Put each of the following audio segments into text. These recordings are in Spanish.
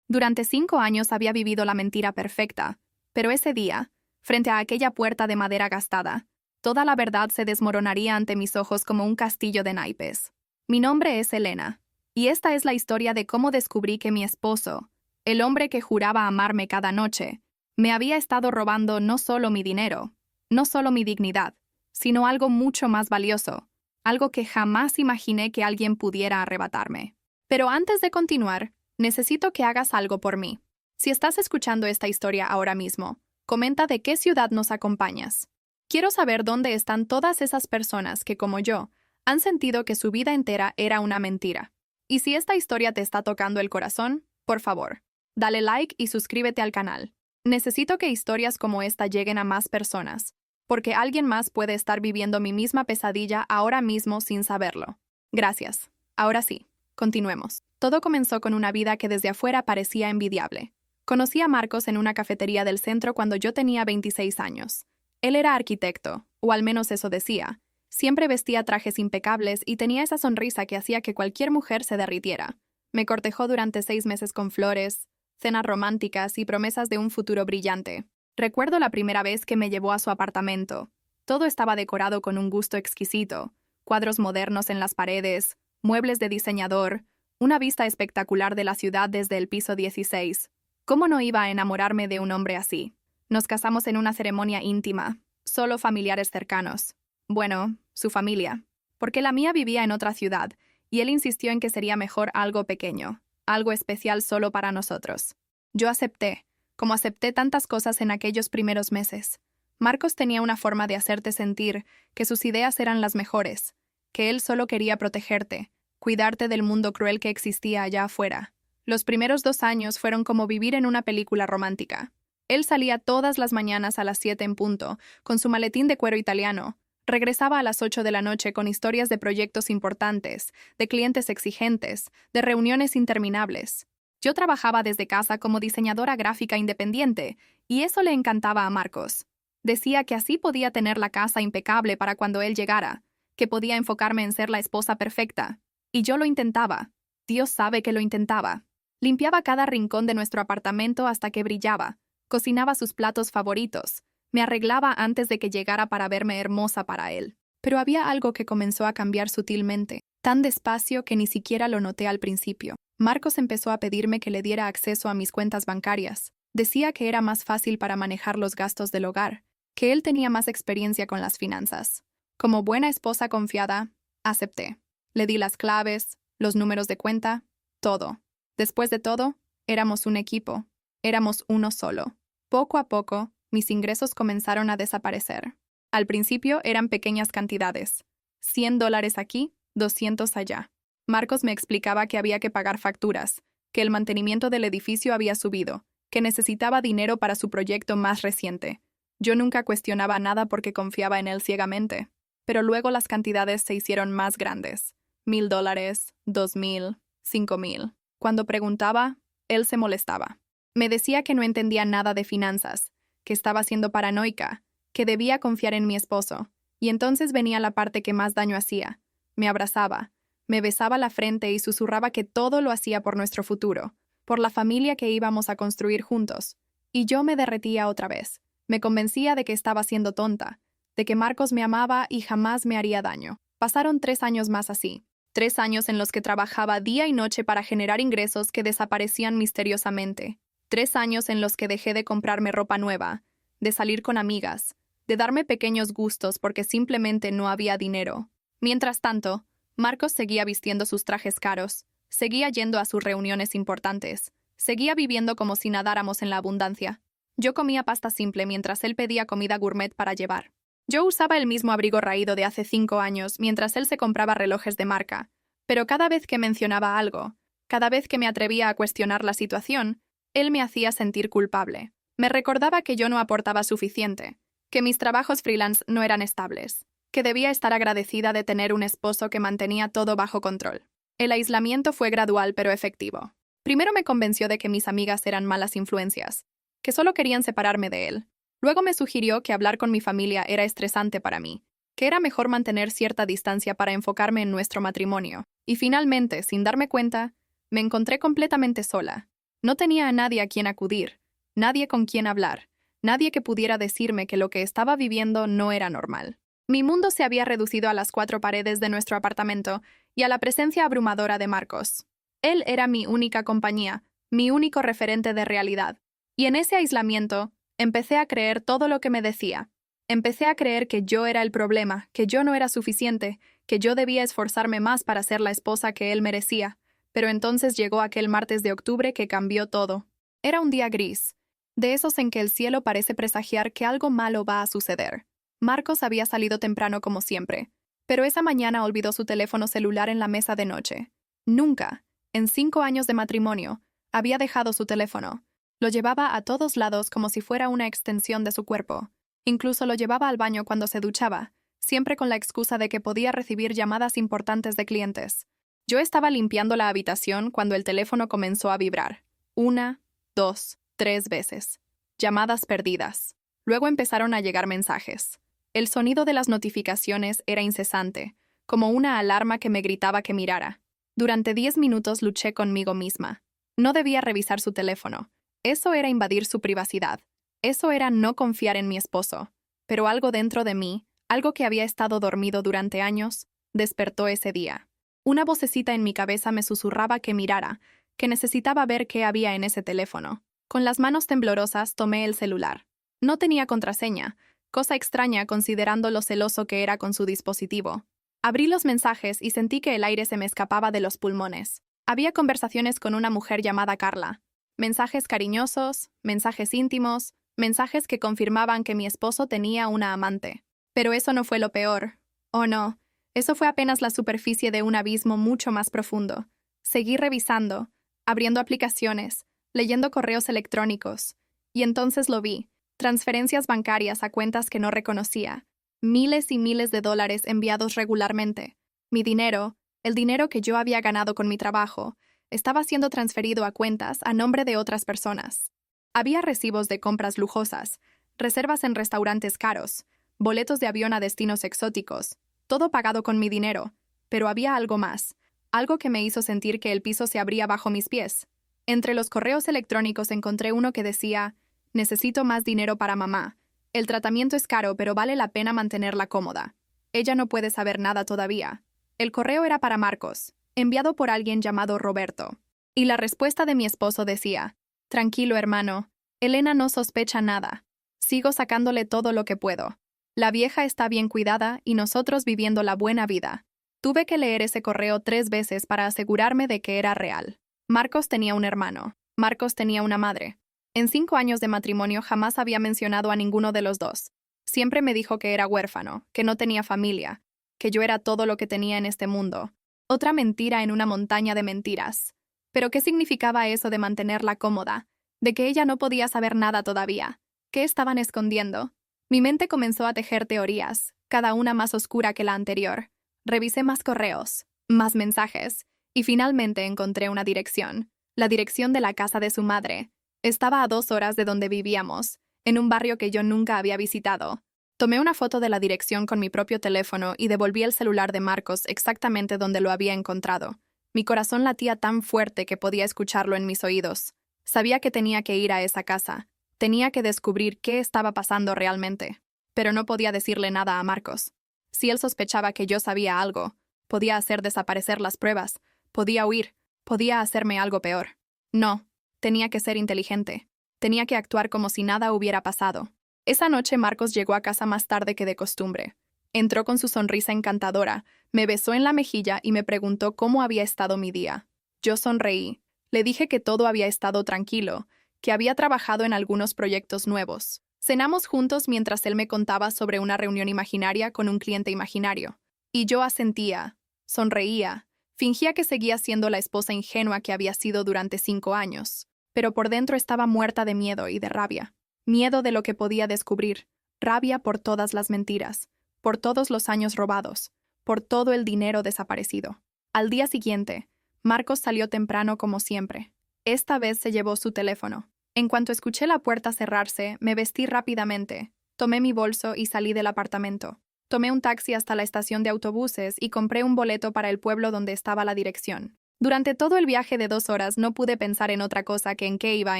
Durante 5 años había vivido la mentira perfecta, pero ese día, frente a aquella puerta de madera gastada, toda la verdad se desmoronaría ante mis ojos como un castillo de naipes. Mi nombre es Elena, y esta es la historia de cómo descubrí que mi esposo, el hombre que juraba amarme cada noche, me había estado robando no solo mi dinero, no solo mi dignidad, sino algo mucho más valioso, algo que jamás imaginé que alguien pudiera arrebatarme. Pero antes de continuar, necesito que hagas algo por mí. Si estás escuchando esta historia ahora mismo, comenta de qué ciudad nos acompañas. Quiero saber dónde están todas esas personas que, como yo, han sentido que su vida entera era una mentira. Y si esta historia te está tocando el corazón, por favor, dale like y suscríbete al canal. Necesito que historias como esta lleguen a más personas, porque alguien más puede estar viviendo mi misma pesadilla ahora mismo sin saberlo. Gracias. Ahora sí, continuemos. Todo comenzó con una vida que desde afuera parecía envidiable. Conocí a Marcos en una cafetería del centro cuando yo tenía 26 años. Él era arquitecto, o al menos eso decía. Siempre vestía trajes impecables y tenía esa sonrisa que hacía que cualquier mujer se derritiera. Me cortejó durante 6 meses con flores, cenas románticas y promesas de un futuro brillante. Recuerdo la primera vez que me llevó a su apartamento. Todo estaba decorado con un gusto exquisito, cuadros modernos en las paredes, muebles de diseñador, una vista espectacular de la ciudad desde el piso 16. ¿Cómo no iba a enamorarme de un hombre así? Nos casamos en una ceremonia íntima, solo familiares cercanos. Bueno, su familia, porque la mía vivía en otra ciudad, y él insistió en que sería mejor algo pequeño, algo especial solo para nosotros. Yo acepté, como acepté tantas cosas en aquellos primeros meses. Marcos tenía una forma de hacerte sentir que sus ideas eran las mejores, que él solo quería protegerte, cuidarte del mundo cruel que existía allá afuera. Los primeros 2 años fueron como vivir en una película romántica. Él salía todas las mañanas a las 7 en punto, con su maletín de cuero italiano. Regresaba a las 8 de la noche con historias de proyectos importantes, de clientes exigentes, de reuniones interminables. Yo trabajaba desde casa como diseñadora gráfica independiente, y eso le encantaba a Marcos. Decía que así podía tener la casa impecable para cuando él llegara, que podía enfocarme en ser la esposa perfecta. Y yo lo intentaba. Dios sabe que lo intentaba. Limpiaba cada rincón de nuestro apartamento hasta que brillaba. Cocinaba sus platos favoritos. Me arreglaba antes de que llegara para verme hermosa para él. Pero había algo que comenzó a cambiar sutilmente, tan despacio que ni siquiera lo noté al principio. Marcos empezó a pedirme que le diera acceso a mis cuentas bancarias. Decía que era más fácil para manejar los gastos del hogar, que él tenía más experiencia con las finanzas. Como buena esposa confiada, acepté. Le di las claves, los números de cuenta, todo. Después de todo, éramos un equipo. Éramos uno solo. Poco a poco, mis ingresos comenzaron a desaparecer. Al principio eran pequeñas cantidades. $100 aquí, 200 allá. Marcos me explicaba que había que pagar facturas, que el mantenimiento del edificio había subido, que necesitaba dinero para su proyecto más reciente. Yo nunca cuestionaba nada porque confiaba en él ciegamente. Pero luego las cantidades se hicieron más grandes. $1,000, 2,000, 5,000. Cuando preguntaba, él se molestaba. Me decía que no entendía nada de finanzas, que estaba siendo paranoica, que debía confiar en mi esposo. Y entonces venía la parte que más daño hacía. Me abrazaba, me besaba la frente y susurraba que todo lo hacía por nuestro futuro, por la familia que íbamos a construir juntos. Y yo me derretía otra vez. Me convencía de que estaba siendo tonta, de que Marcos me amaba y jamás me haría daño. Pasaron 3 años más así. 3 años en los que trabajaba día y noche para generar ingresos que desaparecían misteriosamente. 3 años en los que dejé de comprarme ropa nueva, de salir con amigas, de darme pequeños gustos porque simplemente no había dinero. Mientras tanto, Marcos seguía vistiendo sus trajes caros, seguía yendo a sus reuniones importantes, seguía viviendo como si nadáramos en la abundancia. Yo comía pasta simple mientras él pedía comida gourmet para llevar. Yo usaba el mismo abrigo raído de hace 5 años mientras él se compraba relojes de marca, pero cada vez que mencionaba algo, cada vez que me atrevía a cuestionar la situación, él me hacía sentir culpable. Me recordaba que yo no aportaba suficiente, que mis trabajos freelance no eran estables, que debía estar agradecida de tener un esposo que mantenía todo bajo control. El aislamiento fue gradual pero efectivo. Primero me convenció de que mis amigas eran malas influencias, que solo querían separarme de él. Luego me sugirió que hablar con mi familia era estresante para mí, que era mejor mantener cierta distancia para enfocarme en nuestro matrimonio. Y finalmente, sin darme cuenta, me encontré completamente sola. No tenía a nadie a quien acudir, nadie con quien hablar, nadie que pudiera decirme que lo que estaba viviendo no era normal. Mi mundo se había reducido a las 4 paredes de nuestro apartamento y a la presencia abrumadora de Marcos. Él era mi única compañía, mi único referente de realidad. Y en ese aislamiento, empecé a creer todo lo que me decía. Empecé a creer que yo era el problema, que yo no era suficiente, que yo debía esforzarme más para ser la esposa que él merecía. Pero entonces llegó aquel martes de octubre que cambió todo. Era un día gris, de esos en que el cielo parece presagiar que algo malo va a suceder. Marcos había salido temprano como siempre, pero esa mañana olvidó su teléfono celular en la mesa de noche. Nunca, en 5 años de matrimonio, había dejado su teléfono. Lo llevaba a todos lados como si fuera una extensión de su cuerpo. Incluso lo llevaba al baño cuando se duchaba, siempre con la excusa de que podía recibir llamadas importantes de clientes. Yo estaba limpiando la habitación cuando el teléfono comenzó a vibrar. 1, 2, 3 veces. Llamadas perdidas. Luego empezaron a llegar mensajes. El sonido de las notificaciones era incesante, como una alarma que me gritaba que mirara. Durante 10 minutos luché conmigo misma. No debía revisar su teléfono. Eso era invadir su privacidad. Eso era no confiar en mi esposo. Pero algo dentro de mí, algo que había estado dormido durante años, despertó ese día. Una vocecita en mi cabeza me susurraba que mirara, que necesitaba ver qué había en ese teléfono. Con las manos temblorosas tomé el celular. No tenía contraseña, cosa extraña considerando lo celoso que era con su dispositivo. Abrí los mensajes y sentí que el aire se me escapaba de los pulmones. Había conversaciones con una mujer llamada Carla. Mensajes cariñosos, mensajes íntimos, mensajes que confirmaban que mi esposo tenía una amante. Pero eso no fue lo peor. Oh no, eso fue apenas la superficie de un abismo mucho más profundo. Seguí revisando, abriendo aplicaciones, leyendo correos electrónicos. Y entonces lo vi. Transferencias bancarias a cuentas que no reconocía. Miles y miles de dólares enviados regularmente. Mi dinero, el dinero que yo había ganado con mi trabajo, estaba siendo transferido a cuentas a nombre de otras personas. Había recibos de compras lujosas, reservas en restaurantes caros, boletos de avión a destinos exóticos, todo pagado con mi dinero. Pero había algo más, algo que me hizo sentir que el piso se abría bajo mis pies. Entre los correos electrónicos encontré uno que decía: necesito más dinero para mamá. El tratamiento es caro, pero vale la pena mantenerla cómoda. Ella no puede saber nada todavía. El correo era para Marcos, enviado por alguien llamado Roberto. Y la respuesta de mi esposo decía: tranquilo, hermano. Elena no sospecha nada. Sigo sacándole todo lo que puedo. La vieja está bien cuidada y nosotros viviendo la buena vida. Tuve que leer ese correo 3 veces para asegurarme de que era real. Marcos tenía un hermano. Marcos tenía una madre. En 5 años de matrimonio jamás había mencionado a ninguno de los dos. Siempre me dijo que era huérfano, que no tenía familia, que yo era todo lo que tenía en este mundo. Otra mentira en una montaña de mentiras. ¿Pero qué significaba eso de mantenerla cómoda? De que ella no podía saber nada todavía. ¿Qué estaban escondiendo? Mi mente comenzó a tejer teorías, cada una más oscura que la anterior. Revisé más correos, más mensajes, y finalmente encontré una dirección. La dirección de la casa de su madre. Estaba a 2 horas de donde vivíamos, en un barrio que yo nunca había visitado. Tomé una foto de la dirección con mi propio teléfono y devolví el celular de Marcos exactamente donde lo había encontrado. Mi corazón latía tan fuerte que podía escucharlo en mis oídos. Sabía que tenía que ir a esa casa. Tenía que descubrir qué estaba pasando realmente. Pero no podía decirle nada a Marcos. Si él sospechaba que yo sabía algo, podía hacer desaparecer las pruebas, podía huir, podía hacerme algo peor. No. Tenía que ser inteligente. Tenía que actuar como si nada hubiera pasado. Esa noche Marcos llegó a casa más tarde que de costumbre. Entró con su sonrisa encantadora, me besó en la mejilla y me preguntó cómo había estado mi día. Yo sonreí. Le dije que todo había estado tranquilo, que había trabajado en algunos proyectos nuevos. Cenamos juntos mientras él me contaba sobre una reunión imaginaria con un cliente imaginario. Y yo asentía, sonreía. Fingía que seguía siendo la esposa ingenua que había sido durante 5 años, pero por dentro estaba muerta de miedo y de rabia. Miedo de lo que podía descubrir, rabia por todas las mentiras, por todos los años robados, por todo el dinero desaparecido. Al día siguiente, Marcos salió temprano como siempre. Esta vez se llevó su teléfono. En cuanto escuché la puerta cerrarse, me vestí rápidamente, tomé mi bolso y salí del apartamento. Tomé un taxi hasta la estación de autobuses y compré un boleto para el pueblo donde estaba la dirección. Durante todo el viaje de 2 horas no pude pensar en otra cosa que en qué iba a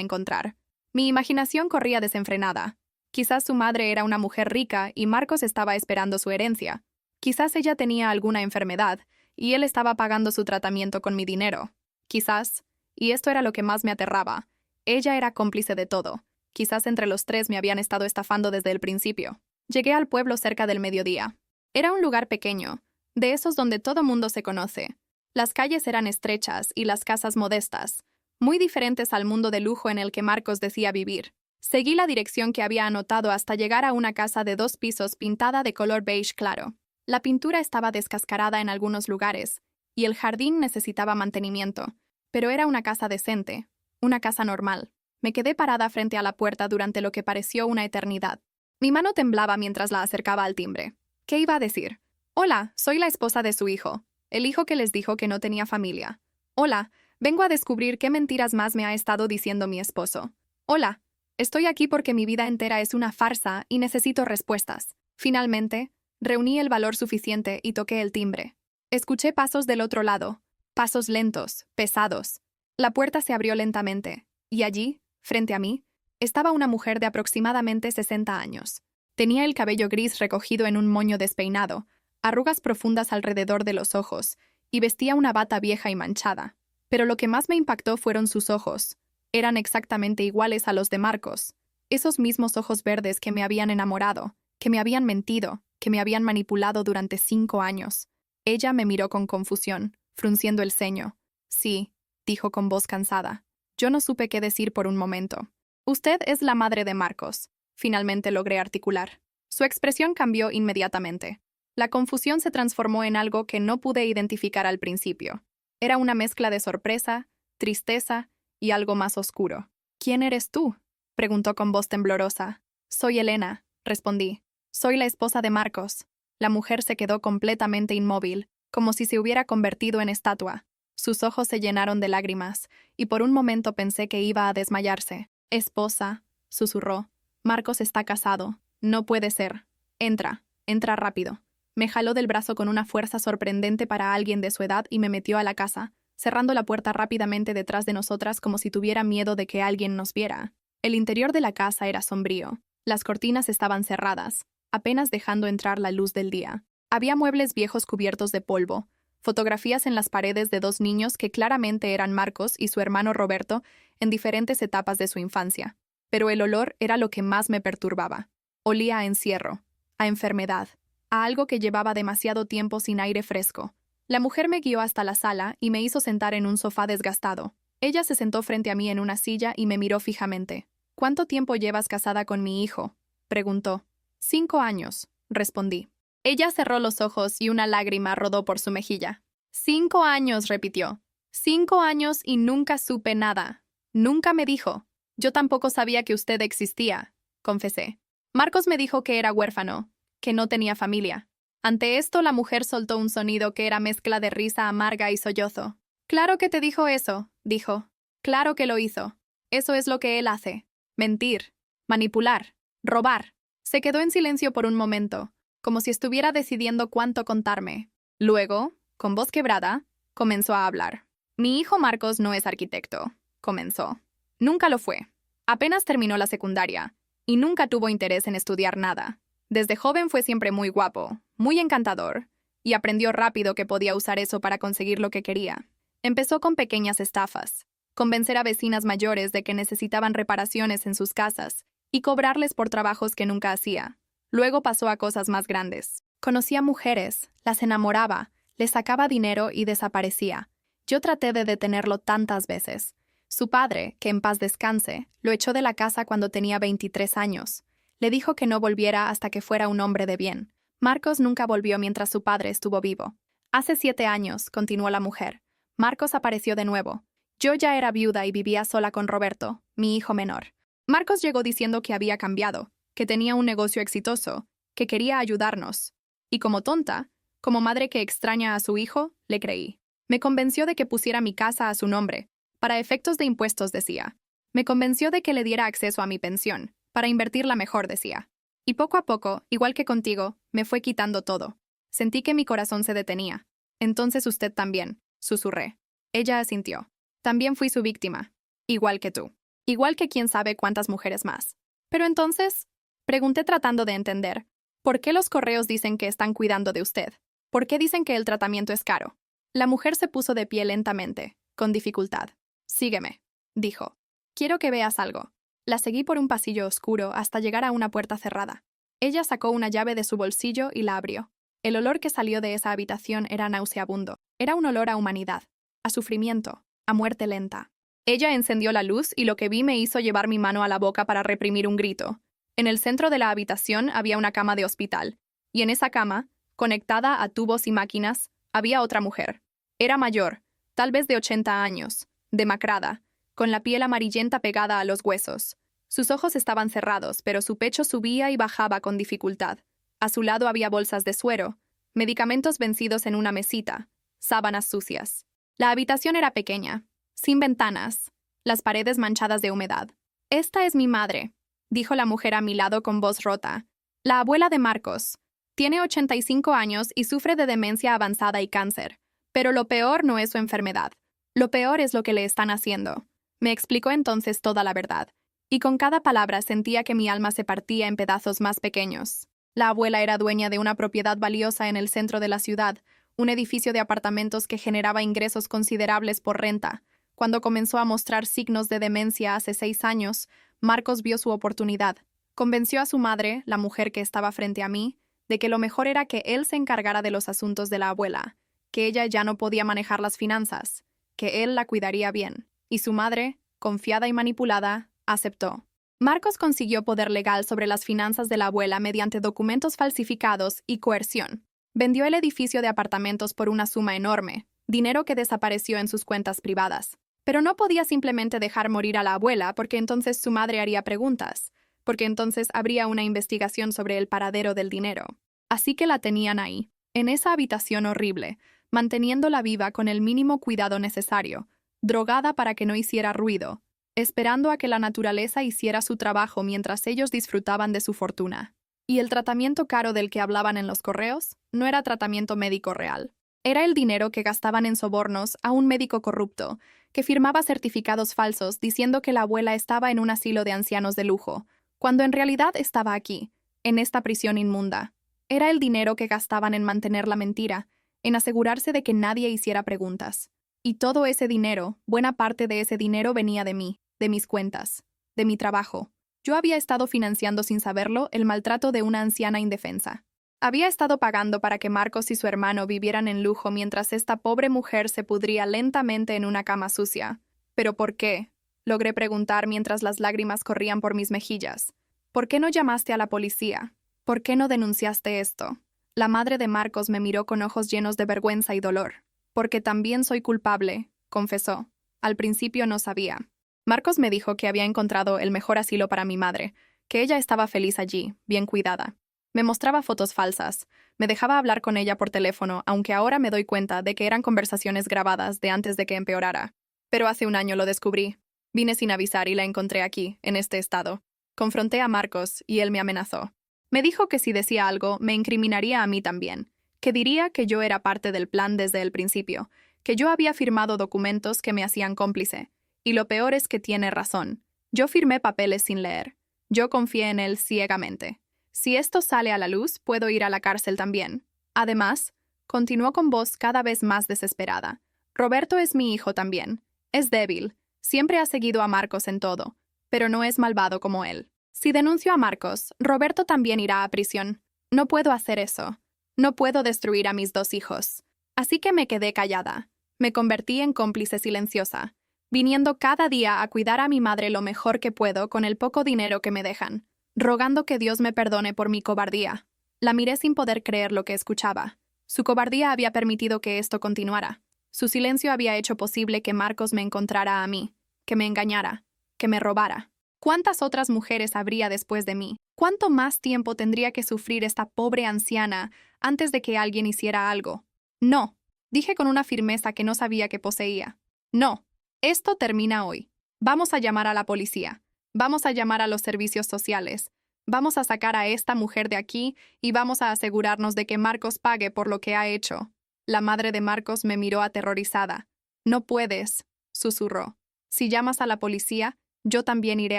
encontrar. Mi imaginación corría desenfrenada. Quizás su madre era una mujer rica y Marcos estaba esperando su herencia. Quizás ella tenía alguna enfermedad y él estaba pagando su tratamiento con mi dinero. Quizás, y esto era lo que más me aterraba, ella era cómplice de todo. Quizás entre los tres me habían estado estafando desde el principio. Llegué al pueblo cerca del mediodía. Era un lugar pequeño, de esos donde todo mundo se conoce. Las calles eran estrechas y las casas modestas, muy diferentes al mundo de lujo en el que Marcos decía vivir. Seguí la dirección que había anotado hasta llegar a una casa de 2 pisos pintada de color beige claro. La pintura estaba descascarada en algunos lugares, y el jardín necesitaba mantenimiento, pero era una casa decente, una casa normal. Me quedé parada frente a la puerta durante lo que pareció una eternidad. Mi mano temblaba mientras la acercaba al timbre. ¿Qué iba a decir? Hola, soy la esposa de su hijo, el hijo que les dijo que no tenía familia. Hola, vengo a descubrir qué mentiras más me ha estado diciendo mi esposo. Hola, estoy aquí porque mi vida entera es una farsa y necesito respuestas. Finalmente, reuní el valor suficiente y toqué el timbre. Escuché pasos del otro lado, pasos lentos, pesados. La puerta se abrió lentamente, y allí, frente a mí, estaba una mujer de aproximadamente 60 años. Tenía el cabello gris recogido en un moño despeinado, arrugas profundas alrededor de los ojos, y vestía una bata vieja y manchada. Pero lo que más me impactó fueron sus ojos. Eran exactamente iguales a los de Marcos. Esos mismos ojos verdes que me habían enamorado, que me habían mentido, que me habían manipulado durante 5 años. Ella me miró con confusión, frunciendo el ceño. Sí, dijo con voz cansada. Yo no supe qué decir por un momento. Usted es la madre de Marcos. Finalmente logré articular. Su expresión cambió inmediatamente. La confusión se transformó en algo que no pude identificar al principio. Era una mezcla de sorpresa, tristeza y algo más oscuro. ¿Quién eres tú?, preguntó con voz temblorosa. Soy Elena, respondí. Soy la esposa de Marcos. La mujer se quedó completamente inmóvil, como si se hubiera convertido en estatua. Sus ojos se llenaron de lágrimas, y por un momento pensé que iba a desmayarse. Esposa, susurró. Marcos está casado. No puede ser. Entra, entra rápido. Me jaló del brazo con una fuerza sorprendente para alguien de su edad y me metió a la casa, cerrando la puerta rápidamente detrás de nosotras como si tuviera miedo de que alguien nos viera. El interior de la casa era sombrío. Las cortinas estaban cerradas, apenas dejando entrar la luz del día. Había muebles viejos cubiertos de polvo, fotografías en las paredes de 2 niños que claramente eran Marcos y su hermano Roberto en diferentes etapas de su infancia. Pero el olor era lo que más me perturbaba. Olía a encierro, a enfermedad, a algo que llevaba demasiado tiempo sin aire fresco. La mujer me guió hasta la sala y me hizo sentar en un sofá desgastado. Ella se sentó frente a mí en una silla y me miró fijamente. ¿Cuánto tiempo llevas casada con mi hijo?, preguntó. 5 años, respondí. Ella cerró los ojos y una lágrima rodó por su mejilla. 5 años, repitió. 5 años y nunca supe nada. Nunca me dijo. Yo tampoco sabía que usted existía, confesé. Marcos me dijo que era huérfano, que no tenía familia. Ante esto, la mujer soltó un sonido que era mezcla de risa amarga y sollozo. Claro que te dijo eso, dijo. Claro que lo hizo. Eso es lo que él hace. Mentir, manipular, robar. Se quedó en silencio por un momento, como si estuviera decidiendo cuánto contarme. Luego, con voz quebrada, comenzó a hablar. Mi hijo Marcos no es arquitecto, comenzó. Nunca lo fue. Apenas terminó la secundaria, y nunca tuvo interés en estudiar nada. Desde joven fue siempre muy guapo, muy encantador, y aprendió rápido que podía usar eso para conseguir lo que quería. Empezó con pequeñas estafas, convencer a vecinas mayores de que necesitaban reparaciones en sus casas y cobrarles por trabajos que nunca hacía. Luego pasó a cosas más grandes. Conocía mujeres, las enamoraba, les sacaba dinero y desaparecía. Yo traté de detenerlo tantas veces. Su padre, que en paz descanse, lo echó de la casa cuando tenía 23 años. Le dijo que no volviera hasta que fuera un hombre de bien. Marcos nunca volvió mientras su padre estuvo vivo. Hace 7 años, continuó la mujer, Marcos apareció de nuevo. Yo ya era viuda y vivía sola con Roberto, mi hijo menor. Marcos llegó diciendo que había cambiado, que tenía un negocio exitoso, que quería ayudarnos. Y como tonta, como madre que extraña a su hijo, le creí. Me convenció de que pusiera mi casa a su nombre, para efectos de impuestos, decía. Me convenció de que le diera acceso a mi pensión, para invertirla mejor, decía. Y poco a poco, igual que contigo, me fue quitando todo. Sentí que mi corazón se detenía. Entonces usted también, susurré. Ella asintió. También fui su víctima. Igual que tú. Igual que quién sabe cuántas mujeres más. Pero entonces, pregunté tratando de entender, ¿por qué los correos dicen que están cuidando de usted? ¿Por qué dicen que el tratamiento es caro? La mujer se puso de pie lentamente, con dificultad. Sígueme, dijo. Quiero que veas algo. La seguí por un pasillo oscuro hasta llegar a una puerta cerrada. Ella sacó una llave de su bolsillo y la abrió. El olor que salió de esa habitación era nauseabundo. Era un olor a humanidad, a sufrimiento, a muerte lenta. Ella encendió la luz y lo que vi me hizo llevar mi mano a la boca para reprimir un grito. En el centro de la habitación había una cama de hospital, y en esa cama, conectada a tubos y máquinas, había otra mujer. Era mayor, tal vez de 80 años, demacrada, con la piel amarillenta pegada a los huesos. Sus ojos estaban cerrados, pero su pecho subía y bajaba con dificultad. A su lado había bolsas de suero, medicamentos vencidos en una mesita, sábanas sucias. La habitación era pequeña, sin ventanas, las paredes manchadas de humedad. «Esta es mi madre», dijo la mujer a mi lado con voz rota. «La abuela de Marcos. Tiene 85 años y sufre de demencia avanzada y cáncer. Pero lo peor no es su enfermedad. Lo peor es lo que le están haciendo». Me explicó entonces toda la verdad, y con cada palabra sentía que mi alma se partía en pedazos más pequeños. La abuela era dueña de una propiedad valiosa en el centro de la ciudad, un edificio de apartamentos que generaba ingresos considerables por renta. Cuando comenzó a mostrar signos de demencia hace 6 años, Marcos vio su oportunidad. Convenció a su madre, la mujer que estaba frente a mí, de que lo mejor era que él se encargara de los asuntos de la abuela, que ella ya no podía manejar las finanzas, que él la cuidaría bien. Y su madre, confiada y manipulada, aceptó. Marcos consiguió poder legal sobre las finanzas de la abuela mediante documentos falsificados y coerción. Vendió el edificio de apartamentos por una suma enorme, dinero que desapareció en sus cuentas privadas. Pero no podía simplemente dejar morir a la abuela porque entonces su madre haría preguntas, porque entonces habría una investigación sobre el paradero del dinero. Así que la tenían ahí, en esa habitación horrible, manteniéndola viva con el mínimo cuidado necesario, drogada para que no hiciera ruido, esperando a que la naturaleza hiciera su trabajo mientras ellos disfrutaban de su fortuna. Y el tratamiento caro del que hablaban en los correos no era tratamiento médico real. Era el dinero que gastaban en sobornos a un médico corrupto, que firmaba certificados falsos diciendo que la abuela estaba en un asilo de ancianos de lujo, cuando en realidad estaba aquí, en esta prisión inmunda. Era el dinero que gastaban en mantener la mentira, en asegurarse de que nadie hiciera preguntas. Y todo ese dinero, buena parte de ese dinero venía de mí, de mis cuentas, de mi trabajo. Yo había estado financiando sin saberlo el maltrato de una anciana indefensa. Había estado pagando para que Marcos y su hermano vivieran en lujo mientras esta pobre mujer se pudría lentamente en una cama sucia. ¿Pero por qué?, logré preguntar mientras las lágrimas corrían por mis mejillas. ¿Por qué no llamaste a la policía? ¿Por qué no denunciaste esto? La madre de Marcos me miró con ojos llenos de vergüenza y dolor. Porque también soy culpable, confesó. Al principio no sabía. Marcos me dijo que había encontrado el mejor asilo para mi madre, que ella estaba feliz allí, bien cuidada. Me mostraba fotos falsas, me dejaba hablar con ella por teléfono, aunque ahora me doy cuenta de que eran conversaciones grabadas de antes de que empeorara. Pero hace un año lo descubrí. Vine sin avisar y la encontré aquí, en este estado. Confronté a Marcos y él me amenazó. Me dijo que si decía algo, me incriminaría a mí también, que diría que yo era parte del plan desde el principio, que yo había firmado documentos que me hacían cómplice. Y lo peor es que tiene razón. Yo firmé papeles sin leer. Yo confié en él ciegamente. Si esto sale a la luz, puedo ir a la cárcel también. Además, continuó con voz cada vez más desesperada. Roberto es mi hijo también. Es débil. Siempre ha seguido a Marcos en todo, pero no es malvado como él. Si denuncio a Marcos, Roberto también irá a prisión. No puedo hacer eso. No puedo destruir a mis 2 hijos. Así que me quedé callada. Me convertí en cómplice silenciosa, viniendo cada día a cuidar a mi madre lo mejor que puedo con el poco dinero que me dejan, rogando que Dios me perdone por mi cobardía. La miré sin poder creer lo que escuchaba. Su cobardía había permitido que esto continuara. Su silencio había hecho posible que Marcos me encontrara a mí, que me engañara, que me robara. ¿Cuántas otras mujeres habría después de mí? ¿Cuánto más tiempo tendría que sufrir esta pobre anciana antes de que alguien hiciera algo? No, dije con una firmeza que no sabía que poseía. No, esto termina hoy. Vamos a llamar a la policía. Vamos a llamar a los servicios sociales. Vamos a sacar a esta mujer de aquí y vamos a asegurarnos de que Marcos pague por lo que ha hecho. La madre de Marcos me miró aterrorizada. No puedes, susurró. Si llamas a la policía, yo también iré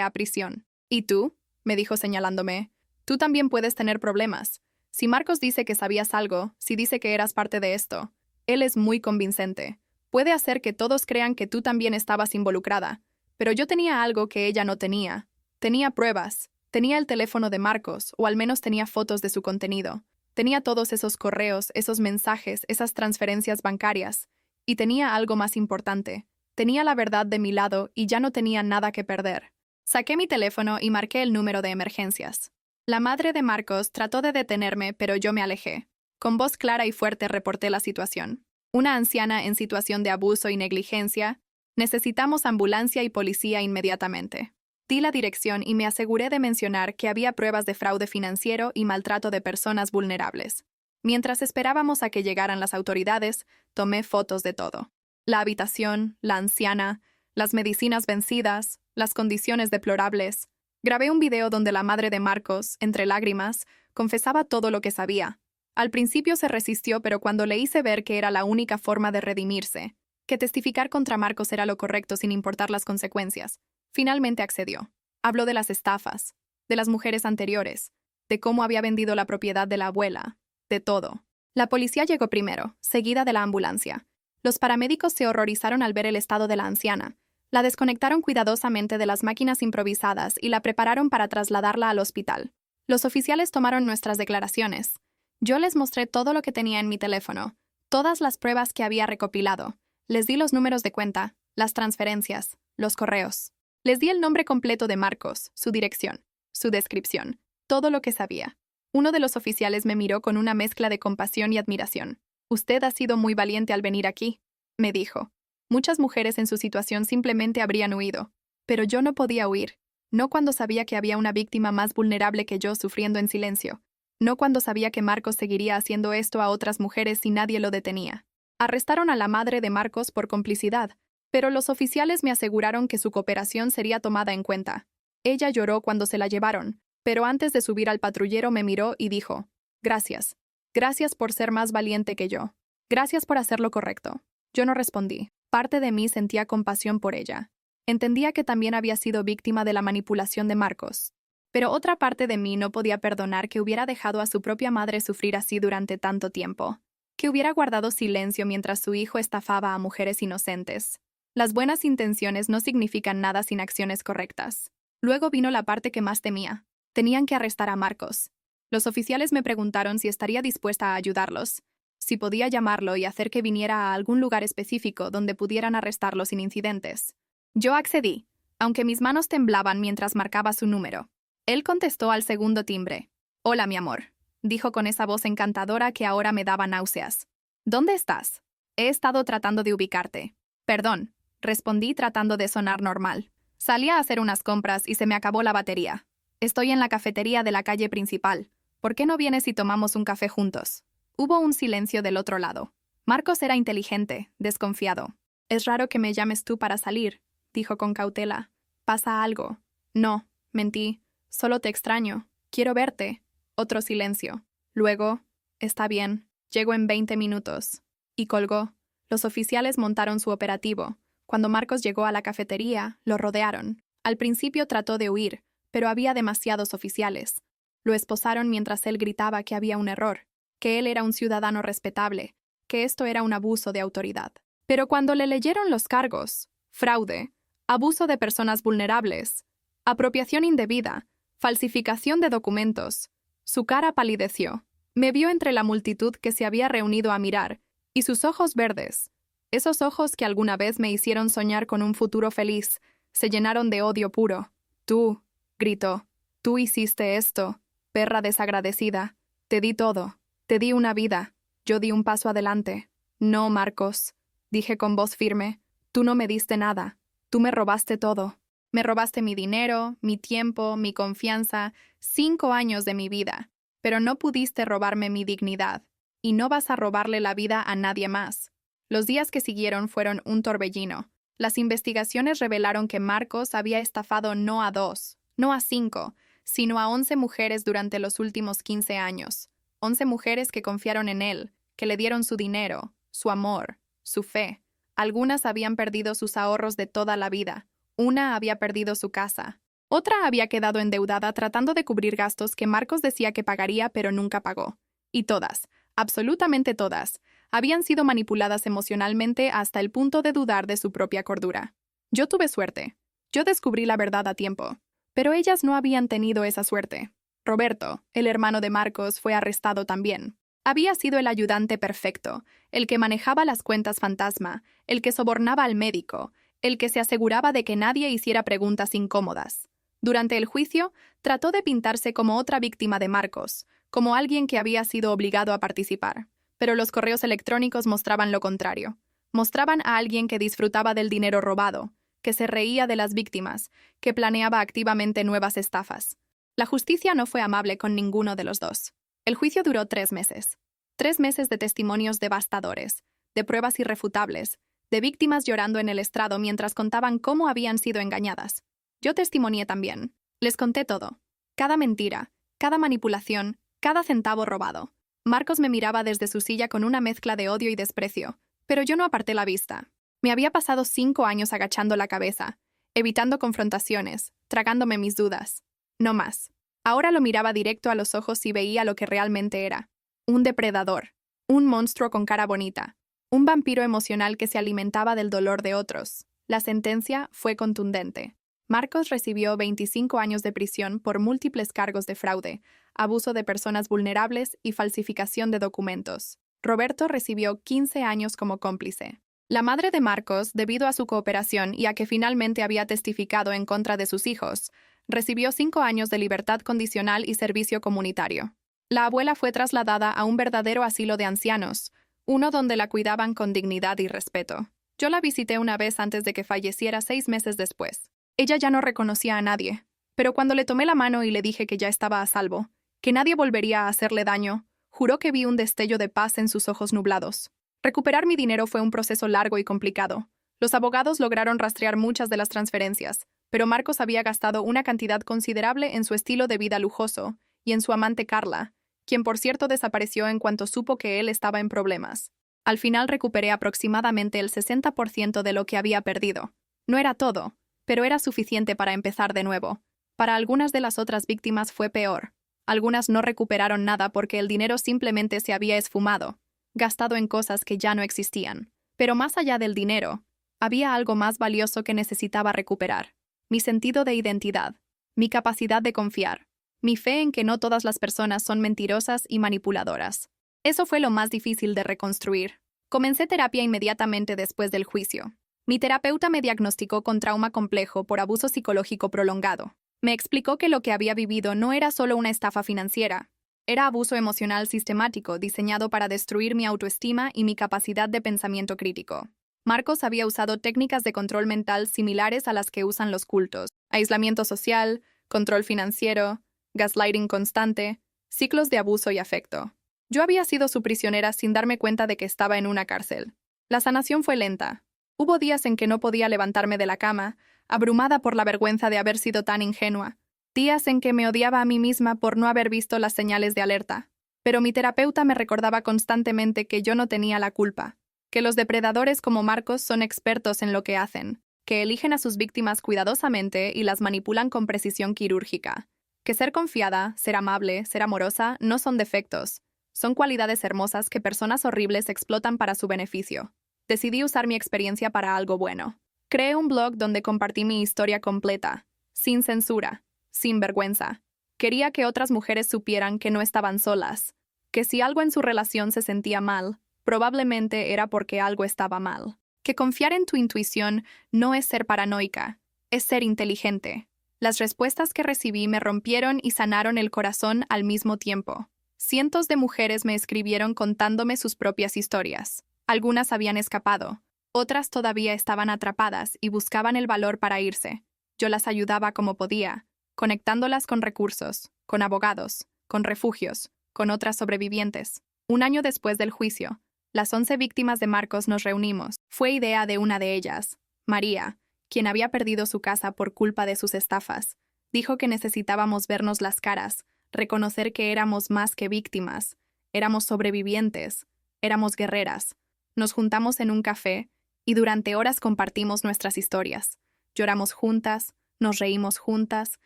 a prisión. ¿Y tú? Me dijo señalándome. Tú también puedes tener problemas. Si Marcos dice que sabías algo, si dice que eras parte de esto, él es muy convincente. Puede hacer que todos crean que tú también estabas involucrada. Pero yo tenía algo que ella no tenía. Tenía pruebas. Tenía el teléfono de Marcos, o al menos tenía fotos de su contenido. Tenía todos esos correos, esos mensajes, esas transferencias bancarias. Y tenía algo más importante. Tenía la verdad de mi lado y ya no tenía nada que perder. Saqué mi teléfono y marqué el número de emergencias. La madre de Marcos trató de detenerme, pero yo me alejé. Con voz clara y fuerte reporté la situación. Una anciana en situación de abuso y negligencia. Necesitamos ambulancia y policía inmediatamente. Di la dirección y me aseguré de mencionar que había pruebas de fraude financiero y maltrato de personas vulnerables. Mientras esperábamos a que llegaran las autoridades, tomé fotos de todo. La habitación, la anciana, las medicinas vencidas, las condiciones deplorables. Grabé un video donde la madre de Marcos, entre lágrimas, confesaba todo lo que sabía. Al principio se resistió, pero cuando le hice ver que era la única forma de redimirse, que testificar contra Marcos era lo correcto sin importar las consecuencias, finalmente accedió. Habló de las estafas, de las mujeres anteriores, de cómo había vendido la propiedad de la abuela, de todo. La policía llegó primero, seguida de la ambulancia. Los paramédicos se horrorizaron al ver el estado de la anciana. La desconectaron cuidadosamente de las máquinas improvisadas y la prepararon para trasladarla al hospital. Los oficiales tomaron nuestras declaraciones. Yo les mostré todo lo que tenía en mi teléfono, todas las pruebas que había recopilado. Les di los números de cuenta, las transferencias, los correos. Les di el nombre completo de Marcos, su dirección, su descripción, todo lo que sabía. Uno de los oficiales me miró con una mezcla de compasión y admiración. «Usted ha sido muy valiente al venir aquí», me dijo. Muchas mujeres en su situación simplemente habrían huido. Pero yo no podía huir. No cuando sabía que había una víctima más vulnerable que yo sufriendo en silencio. No cuando sabía que Marcos seguiría haciendo esto a otras mujeres y nadie lo detenía. Arrestaron a la madre de Marcos por complicidad, pero los oficiales me aseguraron que su cooperación sería tomada en cuenta. Ella lloró cuando se la llevaron, pero antes de subir al patrullero me miró y dijo: «Gracias. Gracias por ser más valiente que yo. Gracias por hacer lo correcto». Yo no respondí. Parte de mí sentía compasión por ella. Entendía que también había sido víctima de la manipulación de Marcos. Pero otra parte de mí no podía perdonar que hubiera dejado a su propia madre sufrir así durante tanto tiempo. Que hubiera guardado silencio mientras su hijo estafaba a mujeres inocentes. Las buenas intenciones no significan nada sin acciones correctas. Luego vino la parte que más temía. Tenían que arrestar a Marcos. Los oficiales me preguntaron si estaría dispuesta a ayudarlos, si podía llamarlo y hacer que viniera a algún lugar específico donde pudieran arrestarlo sin incidentes. Yo accedí, aunque mis manos temblaban mientras marcaba su número. Él contestó al segundo timbre. «Hola, mi amor», dijo con esa voz encantadora que ahora me daba náuseas. «¿Dónde estás? He estado tratando de ubicarte». «Perdón», respondí tratando de sonar normal. «Salí a hacer unas compras y se me acabó la batería. Estoy en la cafetería de la calle principal. ¿Por qué no vienes y tomamos un café juntos?» Hubo un silencio del otro lado. Marcos era inteligente, desconfiado. «Es raro que me llames tú para salir», dijo con cautela. «¿Pasa algo?» «No», mentí. «Solo te extraño. Quiero verte». Otro silencio. Luego: «Está bien. Llego en 20 minutos». Y colgó. Los oficiales montaron su operativo. Cuando Marcos llegó a la cafetería, lo rodearon. Al principio trató de huir, pero había demasiados oficiales. Lo esposaron mientras él gritaba que había un error, que él era un ciudadano respetable, que esto era un abuso de autoridad. Pero cuando le leyeron los cargos, fraude, abuso de personas vulnerables, apropiación indebida, falsificación de documentos, su cara palideció. Me vio entre la multitud que se había reunido a mirar, y sus ojos verdes, esos ojos que alguna vez me hicieron soñar con un futuro feliz, se llenaron de odio puro. «Tú», gritó, «tú hiciste esto, perra desagradecida. Te di todo. Te di una vida». Yo di un paso adelante. «No, Marcos», dije con voz firme, «tú no me diste nada. Tú me robaste todo. Me robaste mi dinero, mi tiempo, mi confianza, 5 años de mi vida. Pero no pudiste robarme mi dignidad. Y no vas a robarle la vida a nadie más». Los días que siguieron fueron un torbellino. Las investigaciones revelaron que Marcos había estafado no a 2, no a 5, sino a 11 mujeres durante los últimos 15 años. 11 mujeres que confiaron en él, que le dieron su dinero, su amor, su fe. Algunas habían perdido sus ahorros de toda la vida. Una había perdido su casa. Otra había quedado endeudada tratando de cubrir gastos que Marcos decía que pagaría pero nunca pagó. Y todas, absolutamente todas, habían sido manipuladas emocionalmente hasta el punto de dudar de su propia cordura. Yo tuve suerte. Yo descubrí la verdad a tiempo. Pero ellas no habían tenido esa suerte. Roberto, el hermano de Marcos, fue arrestado también. Había sido el ayudante perfecto, el que manejaba las cuentas fantasma, el que sobornaba al médico, el que se aseguraba de que nadie hiciera preguntas incómodas. Durante el juicio, trató de pintarse como otra víctima de Marcos, como alguien que había sido obligado a participar. Pero los correos electrónicos mostraban lo contrario. Mostraban a alguien que disfrutaba del dinero robado, que se reía de las víctimas, que planeaba activamente nuevas estafas. La justicia no fue amable con ninguno de los dos. El juicio duró 3 meses. 3 meses de testimonios devastadores, de pruebas irrefutables, de víctimas llorando en el estrado mientras contaban cómo habían sido engañadas. Yo testimonié también. Les conté todo. Cada mentira, cada manipulación, cada centavo robado. Marcos me miraba desde su silla con una mezcla de odio y desprecio, pero yo no aparté la vista. Me había pasado 5 años agachando la cabeza, evitando confrontaciones, tragándome mis dudas. No más. Ahora lo miraba directo a los ojos y veía lo que realmente era. Un depredador. Un monstruo con cara bonita. Un vampiro emocional que se alimentaba del dolor de otros. La sentencia fue contundente. Marcos recibió 25 años de prisión por múltiples cargos de fraude, abuso de personas vulnerables y falsificación de documentos. Roberto recibió 15 años como cómplice. La madre de Marcos, debido a su cooperación y a que finalmente había testificado en contra de sus hijos, recibió 5 años de libertad condicional y servicio comunitario. La abuela fue trasladada a un verdadero asilo de ancianos, uno donde la cuidaban con dignidad y respeto. Yo la visité una vez antes de que falleciera 6 meses después. Ella ya no reconocía a nadie, pero cuando le tomé la mano y le dije que ya estaba a salvo, que nadie volvería a hacerle daño, juró que vi un destello de paz en sus ojos nublados. Recuperar mi dinero fue un proceso largo y complicado. Los abogados lograron rastrear muchas de las transferencias, pero Marcos había gastado una cantidad considerable en su estilo de vida lujoso y en su amante Carla, quien por cierto desapareció en cuanto supo que él estaba en problemas. Al final recuperé aproximadamente el 60% de lo que había perdido. No era todo, pero era suficiente para empezar de nuevo. Para algunas de las otras víctimas fue peor. Algunas no recuperaron nada porque el dinero simplemente se había esfumado, gastado en cosas que ya no existían. Pero más allá del dinero, había algo más valioso que necesitaba recuperar. Mi sentido de identidad, mi capacidad de confiar, mi fe en que no todas las personas son mentirosas y manipuladoras. Eso fue lo más difícil de reconstruir. Comencé terapia inmediatamente después del juicio. Mi terapeuta me diagnosticó con trauma complejo por abuso psicológico prolongado. Me explicó que lo que había vivido no era solo una estafa financiera. Era abuso emocional sistemático diseñado para destruir mi autoestima y mi capacidad de pensamiento crítico. Marcos había usado técnicas de control mental similares a las que usan los cultos: aislamiento social, control financiero, gaslighting constante, ciclos de abuso y afecto. Yo había sido su prisionera sin darme cuenta de que estaba en una cárcel. La sanación fue lenta. Hubo días en que no podía levantarme de la cama, abrumada por la vergüenza de haber sido tan ingenua. Días en que me odiaba a mí misma por no haber visto las señales de alerta. Pero mi terapeuta me recordaba constantemente que yo no tenía la culpa, que los depredadores como Marcos son expertos en lo que hacen, que eligen a sus víctimas cuidadosamente y las manipulan con precisión quirúrgica, que ser confiada, ser amable, ser amorosa no son defectos, son cualidades hermosas que personas horribles explotan para su beneficio. Decidí usar mi experiencia para algo bueno. Creé un blog donde compartí mi historia completa, sin censura, sin vergüenza. Quería que otras mujeres supieran que no estaban solas, que si algo en su relación se sentía mal, probablemente era porque algo estaba mal. Que confiar en tu intuición no es ser paranoica, es ser inteligente. Las respuestas que recibí me rompieron y sanaron el corazón al mismo tiempo. Cientos de mujeres me escribieron contándome sus propias historias. Algunas habían escapado, otras todavía estaban atrapadas y buscaban el valor para irse. Yo las ayudaba como podía, conectándolas con recursos, con abogados, con refugios, con otras sobrevivientes. Un año después del juicio, las 11 víctimas de Marcos nos reunimos. Fue idea de una de ellas, María, quien había perdido su casa por culpa de sus estafas. Dijo que necesitábamos vernos las caras, reconocer que éramos más que víctimas, éramos sobrevivientes, éramos guerreras. Nos juntamos en un café y durante horas compartimos nuestras historias. Lloramos juntas, nos reímos juntas,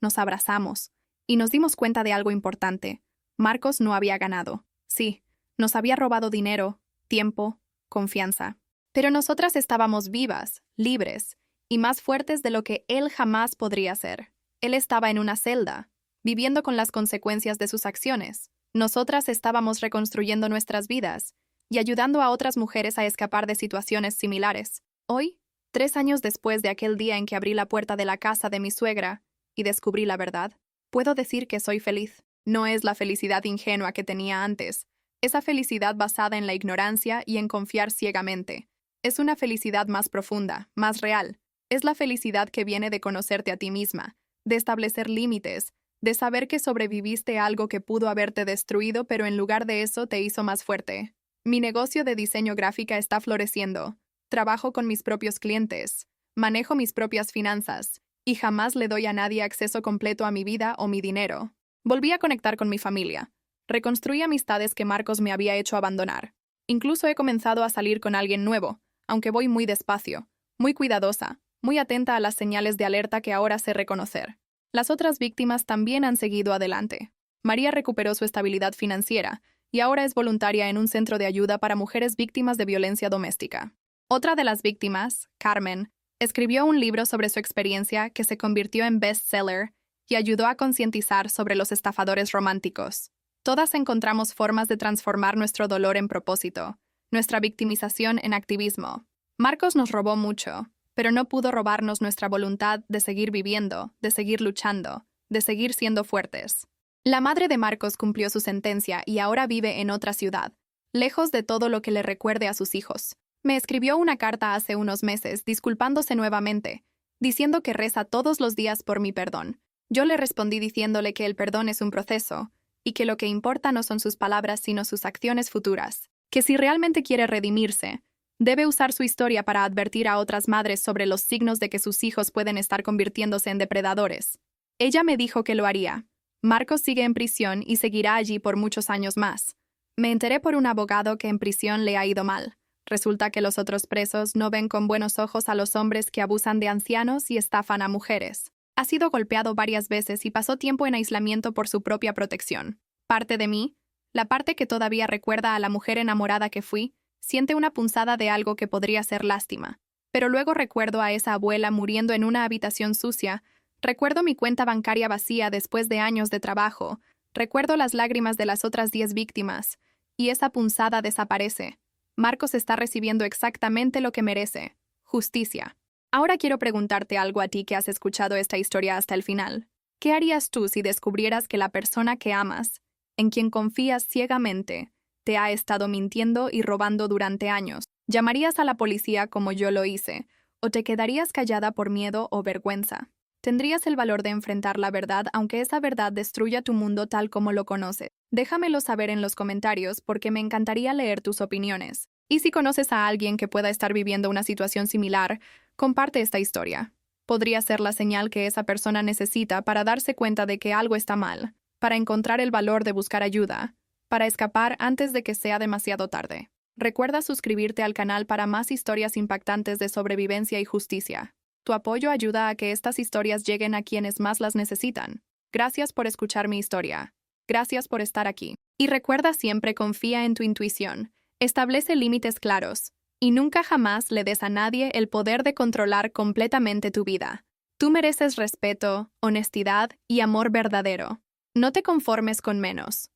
nos abrazamos, y nos dimos cuenta de algo importante. Marcos no había ganado. Sí, nos había robado dinero, tiempo, confianza. Pero nosotras estábamos vivas, libres, y más fuertes de lo que él jamás podría ser. Él estaba en una celda, viviendo con las consecuencias de sus acciones. Nosotras estábamos reconstruyendo nuestras vidas y ayudando a otras mujeres a escapar de situaciones similares. Hoy, 3 años después de aquel día en que abrí la puerta de la casa de mi suegra y descubrí la verdad, puedo decir que soy feliz. No es la felicidad ingenua que tenía antes, esa felicidad basada en la ignorancia y en confiar ciegamente. Es una felicidad más profunda, más real. Es la felicidad que viene de conocerte a ti misma, de establecer límites, de saber que sobreviviste a algo que pudo haberte destruido, pero en lugar de eso te hizo más fuerte. Mi negocio de diseño gráfica está floreciendo. Trabajo con mis propios clientes, manejo mis propias finanzas, y jamás le doy a nadie acceso completo a mi vida o mi dinero. Volví a conectar con mi familia. Reconstruí amistades que Marcos me había hecho abandonar. Incluso he comenzado a salir con alguien nuevo, aunque voy muy despacio, muy cuidadosa, muy atenta a las señales de alerta que ahora sé reconocer. Las otras víctimas también han seguido adelante. María recuperó su estabilidad financiera y ahora es voluntaria en un centro de ayuda para mujeres víctimas de violencia doméstica. Otra de las víctimas, Carmen, escribió un libro sobre su experiencia que se convirtió en bestseller y ayudó a concientizar sobre los estafadores románticos. Todas encontramos formas de transformar nuestro dolor en propósito, nuestra victimización en activismo. Marcos nos robó mucho, pero no pudo robarnos nuestra voluntad de seguir viviendo, de seguir luchando, de seguir siendo fuertes. La madre de Marcos cumplió su sentencia y ahora vive en otra ciudad, lejos de todo lo que le recuerde a sus hijos. Me escribió una carta hace unos meses disculpándose nuevamente, diciendo que reza todos los días por mi perdón. Yo le respondí diciéndole que el perdón es un proceso y que lo que importa no son sus palabras sino sus acciones futuras, que si realmente quiere redimirse, debe usar su historia para advertir a otras madres sobre los signos de que sus hijos pueden estar convirtiéndose en depredadores. Ella me dijo que lo haría. Marcos sigue en prisión y seguirá allí por muchos años más. Me enteré por un abogado que en prisión le ha ido mal. Resulta que los otros presos no ven con buenos ojos a los hombres que abusan de ancianos y estafan a mujeres. Ha sido golpeado varias veces y pasó tiempo en aislamiento por su propia protección. Parte de mí, la parte que todavía recuerda a la mujer enamorada que fui, siente una punzada de algo que podría ser lástima. Pero luego recuerdo a esa abuela muriendo en una habitación sucia, recuerdo mi cuenta bancaria vacía después de años de trabajo, recuerdo las lágrimas de las otras 10 víctimas, y esa punzada desaparece. Marcos está recibiendo exactamente lo que merece: justicia. Ahora quiero preguntarte algo a ti que has escuchado esta historia hasta el final. ¿Qué harías tú si descubrieras que la persona que amas, en quien confías ciegamente, te ha estado mintiendo y robando durante años? ¿Llamarías a la policía como yo lo hice, o te quedarías callada por miedo o vergüenza? ¿Tendrías el valor de enfrentar la verdad aunque esa verdad destruya tu mundo tal como lo conoces? Déjamelo saber en los comentarios porque me encantaría leer tus opiniones. Y si conoces a alguien que pueda estar viviendo una situación similar, comparte esta historia. Podría ser la señal que esa persona necesita para darse cuenta de que algo está mal, para encontrar el valor de buscar ayuda, para escapar antes de que sea demasiado tarde. Recuerda suscribirte al canal para más historias impactantes de sobrevivencia y justicia. Tu apoyo ayuda a que estas historias lleguen a quienes más las necesitan. Gracias por escuchar mi historia. Gracias por estar aquí. Y recuerda siempre: confía en tu intuición. Establece límites claros. Y nunca jamás le des a nadie el poder de controlar completamente tu vida. Tú mereces respeto, honestidad y amor verdadero. No te conformes con menos.